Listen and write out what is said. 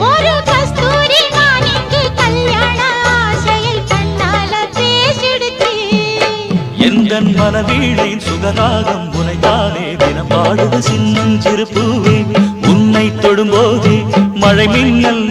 ஒரு கஸ்தூரி நான் இங்கு கல்யாண ஆசையை கண்ணால பேசிடுச்சு. எந்தன் மனவீழையின் சுகராகம் உனைத்தானே தினம் பாடுது சின்னஞ்சிறு பூவே. உன்னை தொடும்போதே மழை மின்னல்